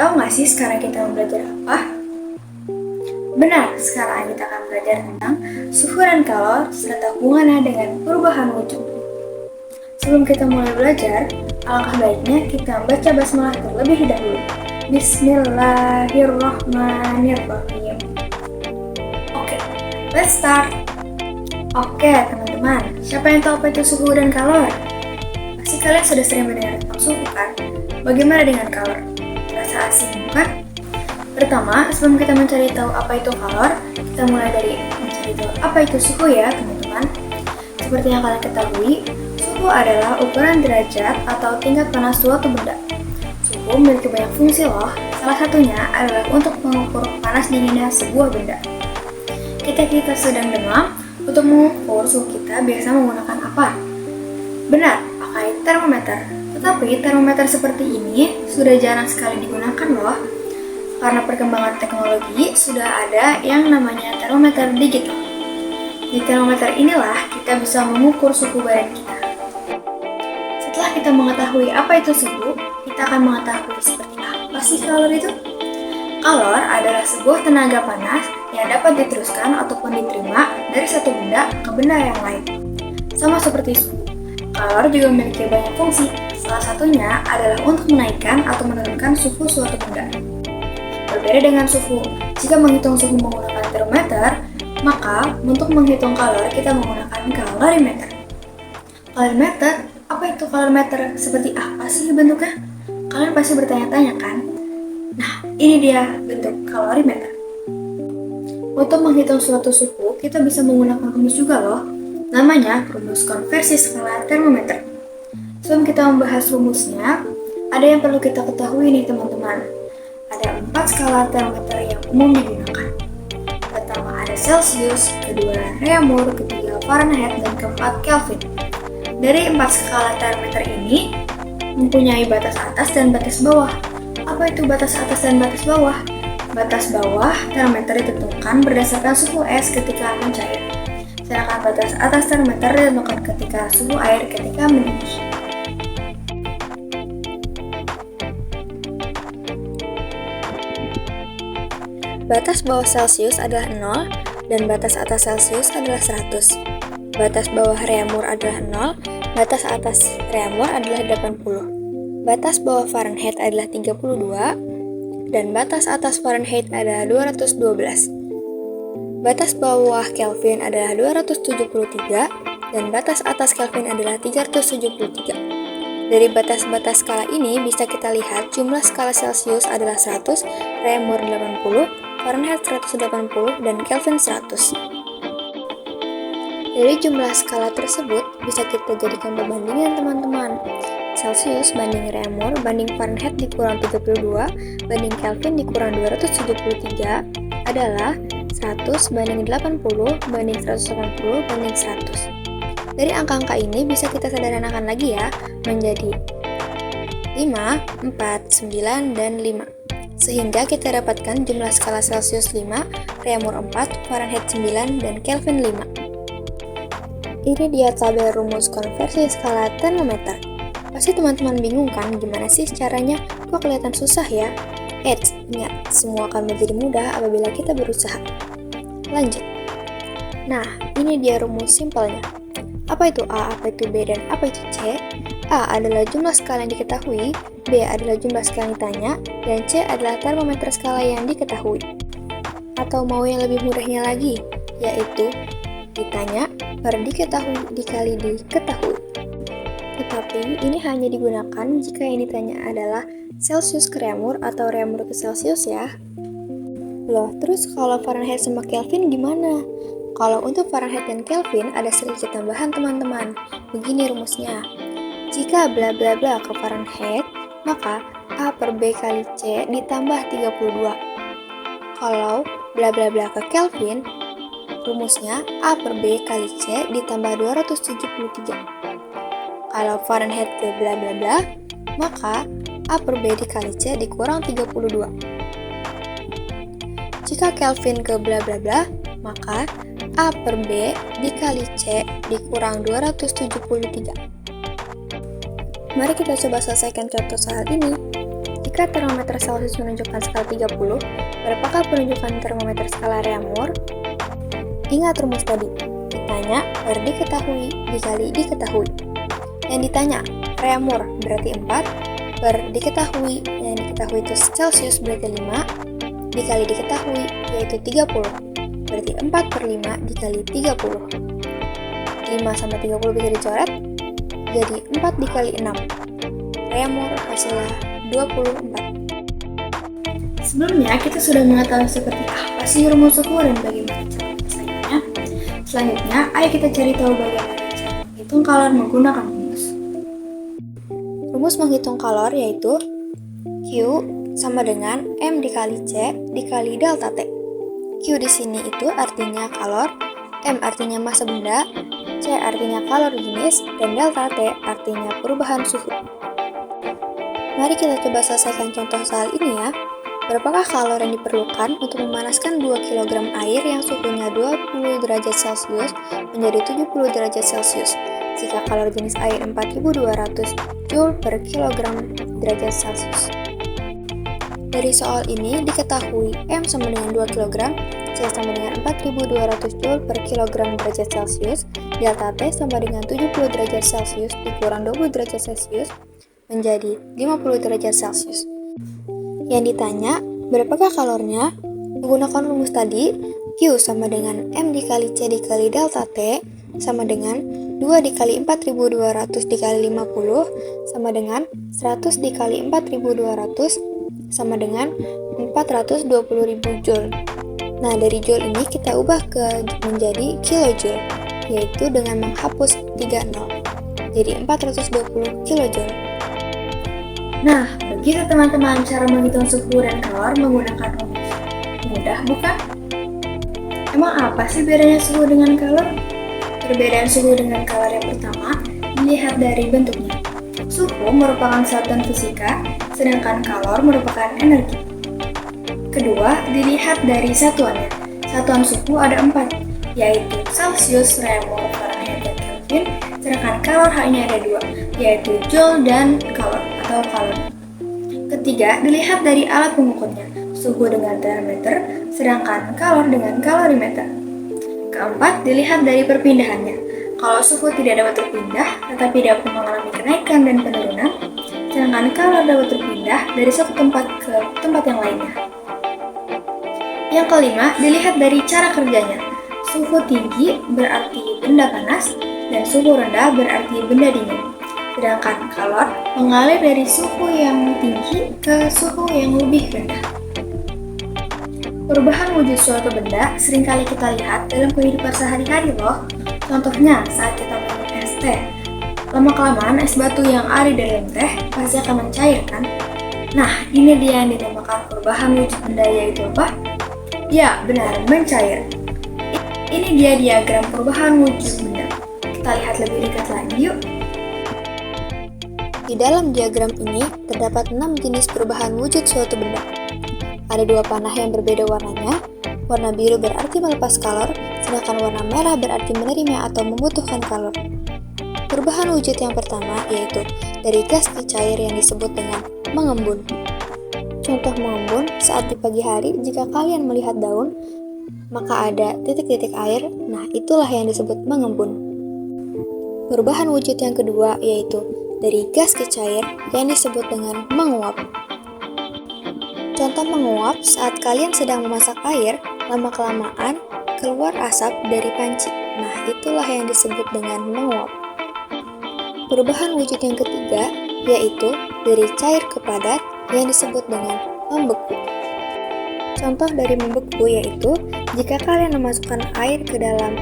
Tahu nggak sih sekarang kita mau belajar apa? Benar, sekarang kita akan belajar tentang suhu dan kalor serta hubungannya dengan perubahan wujud. Sebelum kita mulai belajar, alangkah baiknya kita membaca basmalah terlebih dahulu. Bismillahirrahmanirrahim. Oke, let's start. Oke, teman-teman, siapa yang tahu apa itu suhu dan kalor? Pasti kalian sudah sering mendengar tentang suhu kan? Bagaimana dengan kalor? Terasa asing, bukan? Pertama, sebelum kita mencari tahu apa itu kalor, kita mulai dari mencari tahu apa itu suhu ya, teman-teman. Seperti yang kalian ketahui, suhu adalah ukuran derajat atau tingkat panas suatu benda. Suhu memiliki banyak fungsi loh, salah satunya adalah untuk mengukur panas dinginnya sebuah benda. Ketika kita sedang demam, untuk mengukur suhu kita biasa menggunakan apa? Benar, pakai termometer. Tetapi termometer seperti ini sudah jarang sekali digunakan loh. Karena perkembangan teknologi, sudah ada yang namanya termometer digital. Di termometer inilah kita bisa mengukur suhu badan kita. Setelah kita mengetahui apa itu suhu, kita akan mengetahui seperti apa sih kalor itu. Kalor adalah sebuah tenaga panas yang dapat diteruskan ataupun diterima dari satu benda ke benda yang lain. Sama seperti suhu, kalor juga memiliki banyak fungsi. Salah satunya adalah untuk menaikkan atau menurunkan suhu suatu benda. Berbeda dengan suhu, jika menghitung suhu menggunakan termometer, maka untuk menghitung kalor kita menggunakan kalorimeter. Kalorimeter? Apa itu kalorimeter? Seperti apa sih bentuknya? Kalian pasti bertanya-tanya kan? Nah, ini dia bentuk kalorimeter. Untuk menghitung suatu suhu, kita bisa menggunakan rumus juga loh. Namanya rumus konversi skala termometer. Sebelum kita membahas rumusnya, ada yang perlu kita ketahui nih teman-teman. Ada 4 skala termometer yang umum digunakan. Pertama ada Celsius, kedua Reaumur, ketiga Fahrenheit, dan keempat Kelvin. Dari 4 skala termometer ini mempunyai batas atas dan batas bawah. Apa itu batas atas dan batas bawah? Batas bawah termometer ditentukan berdasarkan suhu es ketika mencair. Sedangkan batas atas termometer ditentukan ketika suhu air ketika mendidih. Batas bawah Celsius adalah 0 dan batas atas Celsius adalah 100. Batas bawah Reaumur adalah 0, batas atas Reaumur adalah 80. Batas bawah Fahrenheit adalah 32 dan batas atas Fahrenheit adalah 212. Batas bawah Kelvin adalah 273 dan batas atas Kelvin adalah 373. Dari batas-batas skala ini bisa kita lihat jumlah skala Celsius adalah 100, Reaumur 80, Fahrenheit 180, dan Kelvin 100. Dari jumlah skala tersebut bisa kita jadikan perbandingan teman-teman. Celsius banding Reaumur banding Fahrenheit dikurang 32 banding Kelvin dikurang 273 adalah 100 banding 80 banding 180 banding 100. Dari angka-angka ini bisa kita sederhanakan lagi ya, menjadi 5, 4, 9, dan 5. Sehingga kita dapatkan jumlah skala Celsius 5, Reaumur 4, Fahrenheit 9, dan Kelvin 5. Ini dia tabel rumus konversi skala termometer. Pasti teman-teman bingung kan gimana sih caranya? Kok kelihatan susah ya? Ingat, semua akan menjadi mudah apabila kita berusaha. Lanjut. Nah, ini dia rumus simpelnya. Apa itu A, apa itu B, dan apa itu C? A adalah jumlah skala yang diketahui, B adalah jumlah skala yang ditanya, dan C adalah termometer skala yang diketahui. Atau mau yang lebih mudahnya lagi, yaitu ditanya per diketahui dikali diketahui. Tetapi ini hanya digunakan jika yang ditanya adalah Celsius ke Reaumur atau Reaumur ke Celsius ya. Loh, terus kalau Fahrenheit sama Kelvin gimana? Kalau untuk Fahrenheit dan Kelvin ada sedikit tambahan teman-teman. Begini rumusnya. Jika bla bla bla ke Fahrenheit, maka A per B kali C ditambah 32. Kalau bla bla bla ke Kelvin, rumusnya A per B kali C ditambah 273. Kalau Fahrenheit ke bla bla bla, maka A per B dikali C dikurang 32. Jika Kelvin ke bla bla bla, maka A per B dikali C dikurang 273. Mari kita coba selesaikan contoh soal ini. Jika Jika termometer Celcius menunjukkan skala 30, berapakah penunjukan termometer skala Reaumur? Ingat rumus tadi, ditanya per diketahui dikali diketahui. Yang ditanya, Reaumur berarti 4, per diketahui, yang diketahui itu Celcius berarti 5, dikali diketahui yaitu 30, berarti 4 per 5 dikali 30. 5 sama 30 bisa dicoret, jadi 4 dikali 6. Reaumur hasilnya 24. Sebelumnya kita sudah mengetahui seperti apa sih rumus suhu dan bagaimana cara menyelesaikannya. Selanjutnya, ayo kita cari tahu bagaimana cara menghitung kalor menggunakan rumus. Rumus menghitung kalor yaitu Q sama dengan M dikali C dikali delta T. Q di sini itu artinya kalor, M artinya massa benda, C artinya kalor jenis, dan delta T artinya perubahan suhu. Mari kita coba selesaikan contoh soal ini ya. Berapakah kalor yang diperlukan untuk memanaskan 2 kg air yang suhunya 20 derajat Celcius menjadi 70 derajat Celcius jika kalor jenis air 4200 Joule per kilogram derajat Celcius. Dari soal ini diketahui M sama dengan 2 kg, C sama dengan 4200 Joule per kilogram derajat Celcius, delta T sama dengan 70 derajat Celcius dikurang 20 derajat Celcius menjadi 50 derajat Celcius. Yang ditanya, berapakah kalornya? Menggunakan rumus tadi, Q sama dengan M dikali C dikali delta T sama dengan 2 dikali 4200 dikali 50 sama dengan 100 dikali 4200 sama dengan 420.000 Joule. Nah, dari Joule ini kita ubah menjadi kilojoule, yaitu dengan menghapus 3 nol. Jadi 420 kilojoule. Nah, begitu teman-teman cara menghitung suhu dan kalor menggunakan rumus. Mudah bukan? Emang apa sih bedanya suhu dengan kalor? Perbedaan suhu dengan kalor yang pertama dilihat dari bentuknya. Suhu merupakan satuan fisika, sedangkan kalor merupakan energi. Kedua, dilihat dari satuannya. Satuan suhu ada 4, yaitu Celsius, Reaumur, Fahrenheit, dan Kelvin, sedangkan kalor hanya ada 2, yaitu Joule dan kalor. Ketiga, dilihat dari alat pengukurnya, suhu dengan termometer, sedangkan kalor dengan kalorimeter. Keempat, dilihat dari perpindahannya. Kalau suhu tidak dapat berpindah, tetapi dapat mengalami kenaikan dan penurunan, sedangkan kalor dapat berpindah dari satu tempat ke tempat yang lainnya. Yang kelima, dilihat dari cara kerjanya. Suhu tinggi berarti benda panas, dan suhu rendah berarti benda dingin. Sedangkan kalor mengalir dari suhu yang tinggi ke suhu yang lebih rendah. Perubahan wujud suatu benda seringkali kita lihat dalam kehidupan sehari-hari loh. Contohnya saat kita minum es teh. Lama-kelamaan es batu yang ada di dalam teh pasti akan mencair kan? Nah, ini dia yang dinamakan perubahan wujud benda, yaitu apa? Ya, benar, mencair. Ini dia diagram perubahan wujud benda. Kita lihat lebih dekat lagi yuk. Di dalam diagram ini terdapat 6 jenis perubahan wujud suatu benda. Ada 2 panah yang berbeda warnanya. Warna biru berarti melepas kalor, sedangkan warna merah berarti menerima atau membutuhkan kalor. Perubahan wujud yang pertama yaitu dari gas ke cair yang disebut dengan mengembun. Contoh mengembun saat di pagi hari jika kalian melihat daun, maka ada titik-titik air, nah itulah yang disebut mengembun. Perubahan wujud yang kedua yaitu dari gas ke cair yang disebut dengan menguap. Contoh menguap saat kalian sedang memasak air, lama-kelamaan keluar asap dari panci. Nah, itulah yang disebut dengan menguap. Perubahan wujud yang ketiga yaitu dari cair ke padat yang disebut dengan membeku. Contoh dari membeku yaitu jika kalian memasukkan air ke dalam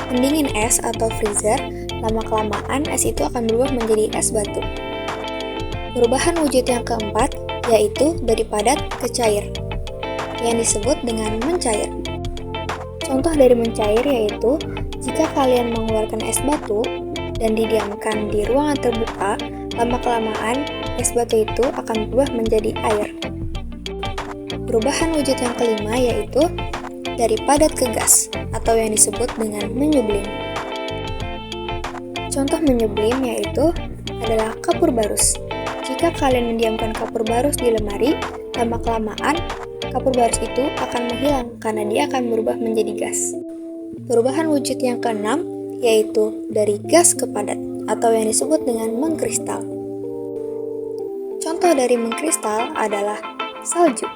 pendingin es atau freezer, lama-kelamaan es itu akan berubah menjadi es batu. Perubahan wujud yang keempat yaitu dari padat ke cair, yang disebut dengan mencair. Contoh dari mencair yaitu jika kalian mengeluarkan es batu dan didiamkan di ruangan terbuka, lama-kelamaan es batu itu akan berubah menjadi air. Perubahan wujud yang kelima yaitu dari padat ke gas, atau yang disebut dengan menyublim. Contoh menyublim yaitu adalah kapur barus. Jika kalian mendiamkan kapur barus di lemari, lama-kelamaan kapur barus itu akan menghilang karena dia akan berubah menjadi gas. Perubahan wujud yang keenam yaitu dari gas ke padat atau yang disebut dengan mengkristal. Contoh dari mengkristal adalah salju.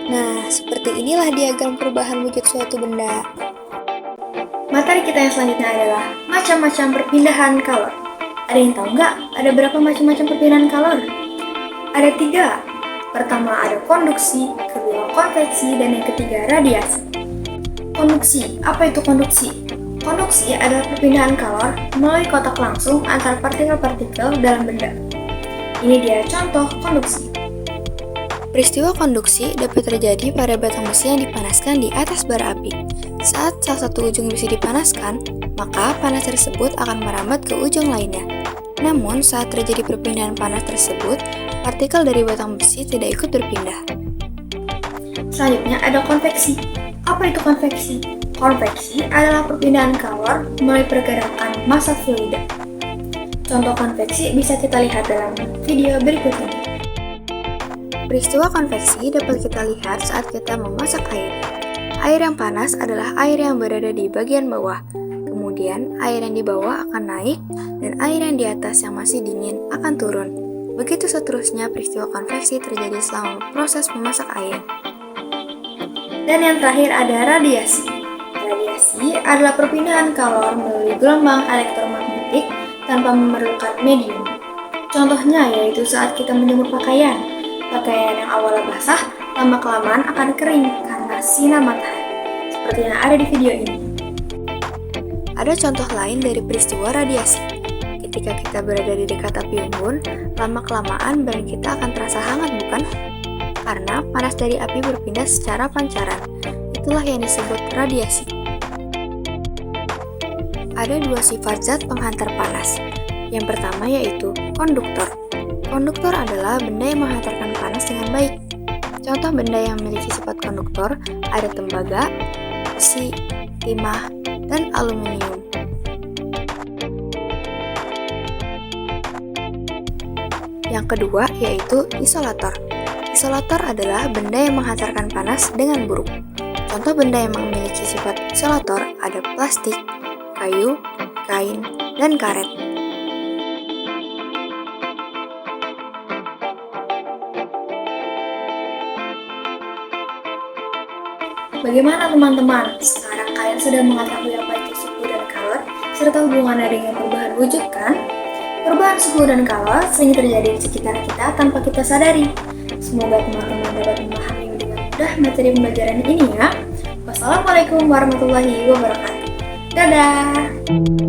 Nah, seperti inilah diagram perubahan wujud suatu benda. Materi kita yang selanjutnya adalah macam-macam perpindahan kalor. Ada yang tahu nggak ada berapa macam-macam perpindahan kalor? Ada 3. Pertama ada konduksi, kedua konveksi, dan yang ketiga radiasi. Konduksi, apa itu konduksi? Konduksi adalah perpindahan kalor melalui kontak langsung antar partikel-partikel dalam benda. Ini dia contoh konduksi. Peristiwa konduksi dapat terjadi pada batang besi yang dipanaskan di atas bara api. Saat salah satu ujung besi dipanaskan, maka panas tersebut akan merambat ke ujung lainnya. Namun, saat terjadi perpindahan panas tersebut, partikel dari batang besi tidak ikut berpindah. Selanjutnya ada konveksi. Apa itu konveksi? Konveksi adalah perpindahan kalor melalui pergerakan massa fluida. Contoh konveksi bisa kita lihat dalam video berikut ini. Peristiwa konveksi dapat kita lihat saat kita memasak air. Air yang panas adalah air yang berada di bagian bawah. Kemudian, air yang di bawah akan naik, dan air yang di atas yang masih dingin akan turun. Begitu seterusnya peristiwa konveksi terjadi selama proses memasak air. Dan yang terakhir ada radiasi. Radiasi adalah perpindahan kalor melalui gelombang elektromagnetik tanpa memerlukan medium. Contohnya yaitu saat kita menjemur pakaian. Pakaian yang awalnya basah, lama-kelamaan akan kering karena sinar matahari, seperti yang ada di video ini. Ada contoh lain dari peristiwa radiasi. Ketika kita berada di dekat api unggun, lama-kelamaan badan kita akan terasa hangat, bukan? Karena panas dari api berpindah secara pancaran. Itulah yang disebut radiasi. Ada 2 sifat zat penghantar panas. Yang pertama yaitu konduktor. Konduktor adalah benda yang menghantarkan panas dengan baik. Contoh benda yang memiliki sifat konduktor ada tembaga, besi, timah, dan aluminium. Yang kedua yaitu isolator. Isolator adalah benda yang menghantarkan panas dengan buruk. Contoh benda yang memiliki sifat isolator ada plastik, kayu, kain, dan karet. Bagaimana teman-teman? Sekarang kalian sudah mengetahui apa itu suhu dan kalor, serta hubungannya dengan perubahan wujud kan? Perubahan suhu dan kalor sering terjadi di sekitar kita tanpa kita sadari. Semoga teman-teman dapat memahami dengan mudah materi pembelajaran ini ya. Wassalamualaikum warahmatullahi wabarakatuh. Dadah!